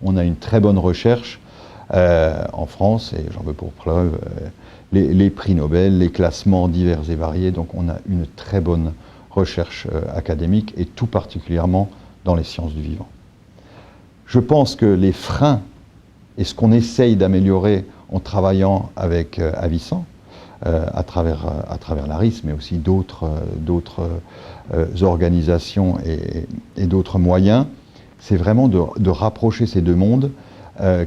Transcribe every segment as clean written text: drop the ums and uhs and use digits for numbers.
On a une très bonne recherche en France, et j'en veux pour preuve les prix Nobel, les classements divers et variés. Donc on a une très bonne recherche académique, et tout particulièrement dans les sciences du vivant. Je pense que les freins, et ce qu'on essaye d'améliorer en travaillant avec Avicent, à travers l'ARIS, mais aussi d'autres organisations et d'autres moyens, c'est vraiment de rapprocher ces deux mondes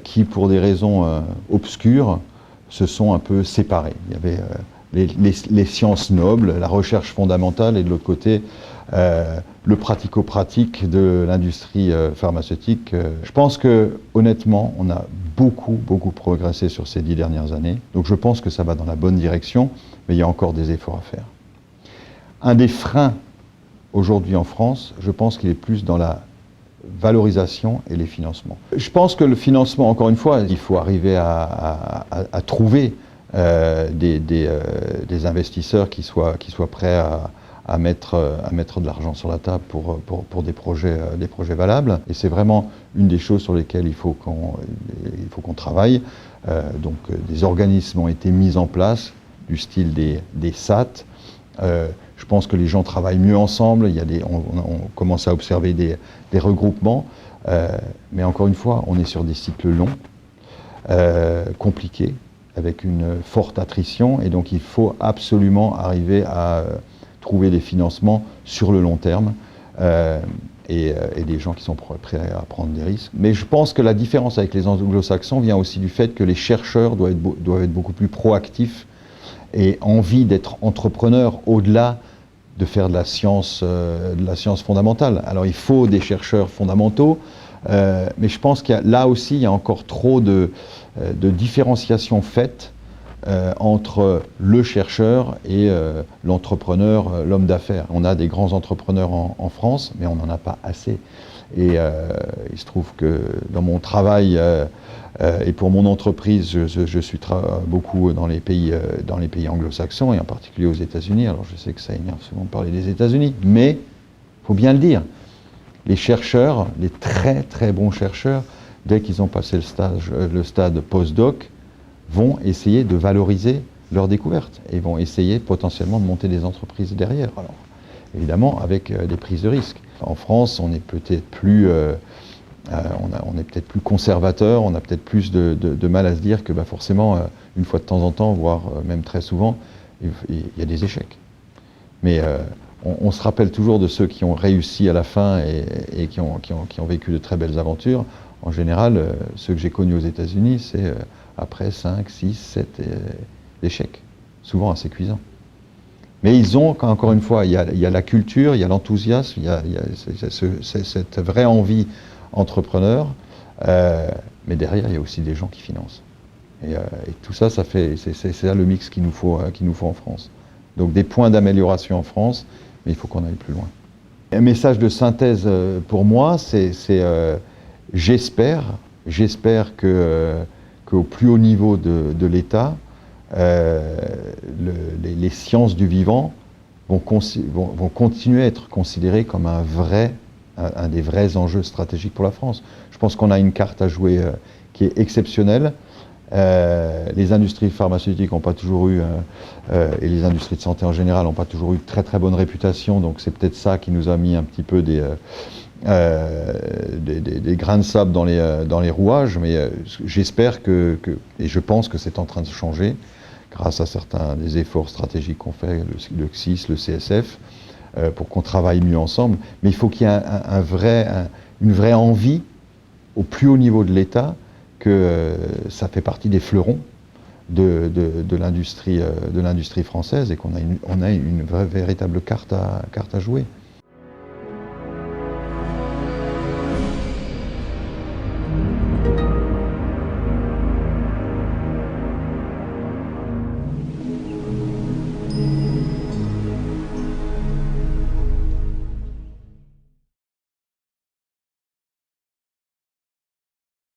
qui, pour des raisons obscures, se sont un peu séparés. Il y avait les sciences nobles, la recherche fondamentale, et de l'autre côté, le pratico-pratique de l'industrie pharmaceutique. Je pense que, honnêtement, on a beaucoup progressé sur ces 10 dernières années. Donc je pense que ça va dans la bonne direction, mais il y a encore des efforts à faire. Un des freins aujourd'hui en France, je pense qu'il est plus dans la valorisation et les financements. Je pense que le financement, encore une fois, il faut arriver à trouver des investisseurs qui soient prêts à mettre de l'argent sur la table pour des projets valables. Et c'est vraiment une des choses sur lesquelles il faut qu'on travaille. Donc des organismes ont été mis en place, du style des SAT. Je pense que les gens travaillent mieux ensemble. On commence à observer des regroupements. Mais encore une fois, on est sur des cycles longs, compliqués, avec une forte attrition. Et donc il faut absolument arriver à trouver des financements sur le long terme et des gens qui sont prêts à prendre des risques. Mais je pense que la différence avec les anglo-saxons vient aussi du fait que les chercheurs doivent être beaucoup plus proactifs et envie d'être entrepreneurs au-delà de faire de la science fondamentale. Alors il faut des chercheurs fondamentaux, mais je pense là aussi il y a encore trop de différenciation faite entre le chercheur et l'entrepreneur, l'homme d'affaires. On a des grands entrepreneurs en France, mais on n'en a pas assez. Et il se trouve que dans mon travail et pour mon entreprise, je suis beaucoup dans les pays anglo-saxons, et en particulier aux États-Unis. Alors je sais que ça énerve souvent de parler des États-Unis, mais il faut bien le dire. Les chercheurs, les très bons chercheurs, dès qu'ils ont passé le stade post-doc, vont essayer de valoriser leurs découvertes et vont essayer potentiellement de monter des entreprises derrière. Alors, évidemment, avec des prises de risques. En France, on est peut-être plus, plus conservateur, on a peut-être plus de mal à se dire que forcément, une fois de temps en temps, voire même très souvent, il y a des échecs. Mais on se rappelle toujours de ceux qui ont réussi à la fin et qui ont vécu de très belles aventures. En général, ceux que j'ai connus aux États-Unis, c'est après 5, 6, 7 échecs, souvent assez cuisants. Mais ils ont, encore une fois, il y a la culture, il y a l'enthousiasme, il y a cette vraie envie entrepreneur, mais derrière, il y a aussi des gens qui financent. Et tout ça, c'est ça le mix qu'il nous faut en France. Donc des points d'amélioration en France, mais il faut qu'on aille plus loin. Un message de synthèse pour moi, c'est j'espère qu'au plus haut niveau de l'État, les sciences du vivant vont continuer à être considérées comme un des vrais enjeux stratégiques pour la France. Je pense qu'on a une carte à jouer qui est exceptionnelle. Les industries pharmaceutiques n'ont pas toujours eu, et les industries de santé en général n'ont pas toujours eu très bonne réputation, donc c'est peut-être ça qui nous a mis un petit peu des grains de sable dans les rouages, mais j'espère et je pense que c'est en train de changer grâce à certains des efforts stratégiques qu'on fait, le CSIS, le CSF, pour qu'on travaille mieux ensemble. Mais il faut qu'il y ait une vraie envie au plus haut niveau de l'État que ça fait partie des fleurons de l'industrie française et qu'on a une véritable carte à jouer.